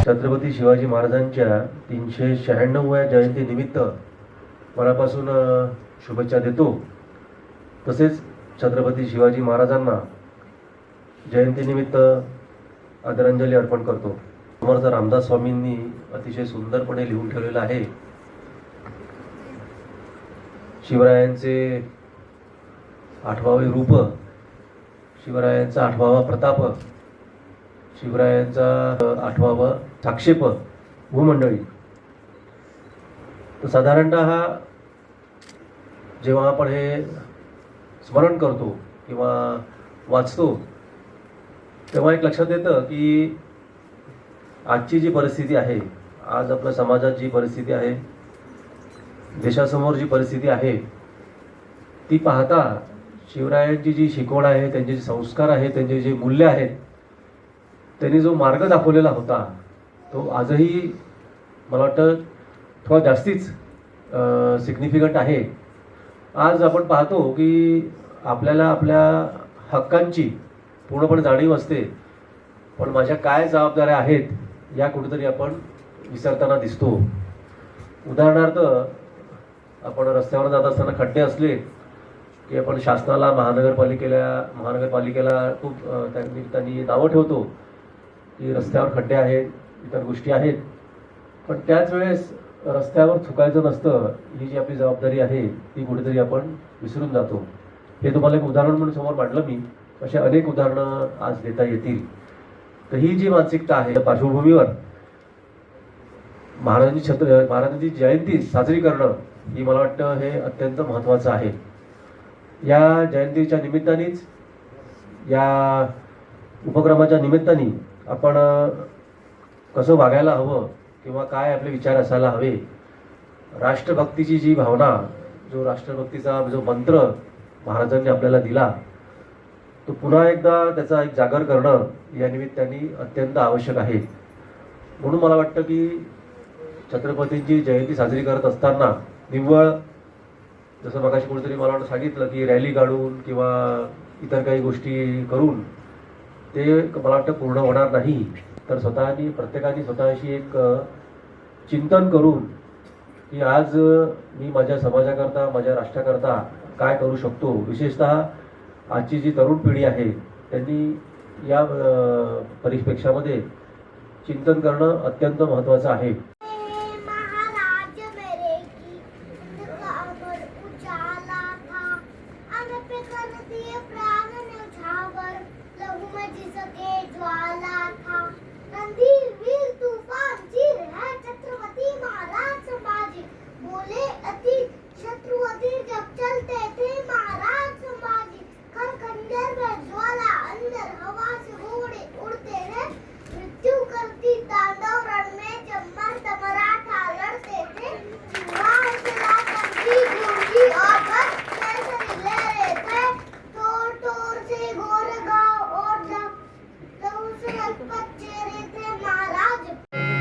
छत्रपती शिवाजी महाराजांच्या 396व्या जयंतीनिमित्त मनापासून शुभेच्छा देतो। तसेच छत्रपती शिवाजी महाराजांना जयंतीनिमित्त आदरांजली अर्पण करतो। समर्थ रामदास स्वामींनी अतिशय सुंदरपणे लिहून ठेवलेलं आहे। शिवरायांचे 8वे रूप, शिवरायांचा 8वा प्रताप, शिवरायांचा 8वा साक्षेप भूमंडळी। तर साधारणतः जेव्हा आपण हे स्मरण करतो किंवा वाचतो तेव्हा एक लक्षात येतं की आजची जी परिस्थिती आहे, आज आपल्या समाजात जी परिस्थिती आहे, देशासमोर जी परिस्थिती आहे, ती पाहता शिवरायांची जी शिकवण आहे, त्यांचे जे संस्कार आहेत, त्यांचे जे मूल्य आहेत, त्यांनी जो मार्ग दाखवलेला होता तो आजही मला वाटतं थोडा जास्तीच सिग्निफिकंट आहे। आज आपण पाहतो की आपल्याला आपल्या हक्कांची पूर्णपणे जाणीव असते, पण माझ्या काय जबाबदाऱ्या आहेत या कुठेतरी आपण विसरताना दिसतो। उदाहरणार्थ, आपण रस्त्यावर जात असताना खड्डे असले की आपण शासनाला महानगरपालिकेला खूप त्यांनी नावं ठेवतो की रस्त्यावर खड्डे आहेत, इतर गोष्टी आहेत, पण त्याच वेळेस रस्त्यावर चुकायचं नसतं ही जी आपली जबाबदारी आहे ती कुठेतरी आपण विसरून जातो। हे तुम्हाला एक उदाहरण म्हणून समोर मांडलं मी, असे अनेक उदाहरणं आज देता येतील। तर ही जी मानसिकता आहे त्या पार्श्वभूमीवर महाराजांची जयंती साजरी करणं ही मला वाटतं हे अत्यंत महत्त्वाचं आहे। या जयंतीच्या निमित्तानेच, या उपक्रमाच्या निमित्ताने आपण कसं वागायला हवं किंवा काय आपले विचार असायला हवे, राष्ट्रभक्तीची जी भावना, जो राष्ट्रभक्तीचा जो मंत्र महाराजांनी आपल्याला दिला तो पुन्हा एकदा त्याचा एक जागर करणं या निमित्ताने अत्यंत आवश्यक आहे। म्हणून मला वाटतं की छत्रपतींची जयंती साजरी करत असताना निव्वळ जसं मगाशी कुठेतरी मला वाटतं सांगितलं की रॅली काढून किंवा इतर काही गोष्टी करून ते मला वाटतं पूर्ण होणार नाही, तर प्रत्येकाने स्वतःशी एक चिंतन करून की आज मी माझ्या समाजाकरता, माझ्या राष्ट्राकरता काय करू शकतो। विशेषतः आजची जी तरुण पिढी आहे त्यांनी या परिप्रेक्षामध्ये चिंतन करणं अत्यंत महत्त्वाचं आहे।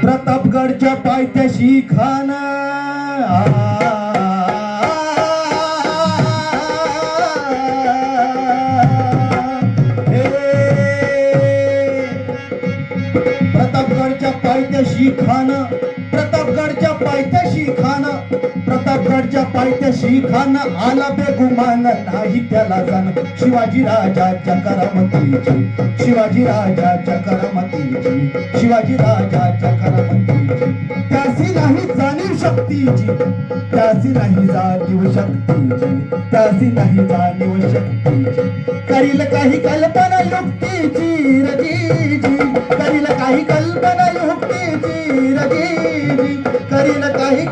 प्रतापगडच्या पायथ्याशी खाना, प्रतापगडच्या पायथ्याशी खाना, प्रतापगडच्या पायथ्याशी खाना, प्रतापगडच्या पायथ्याशी खाना, आला बेगुमान नाही त्याला जाण। शिवाजी राजाच्या करामतीची, शिवाजी राजाच्या करामतीची, शिवाजी राजाच्या करामतीची, त्यासी नाही जाणीव शक्तीची, त्यासी नाही जाणीव शक्तीची, त्यासी नाही जाणीव शक्तीची, करील काही कल्पना युक्तीची रजीजी, करील काही कल्पना युक्तीची रजीजी, करील काही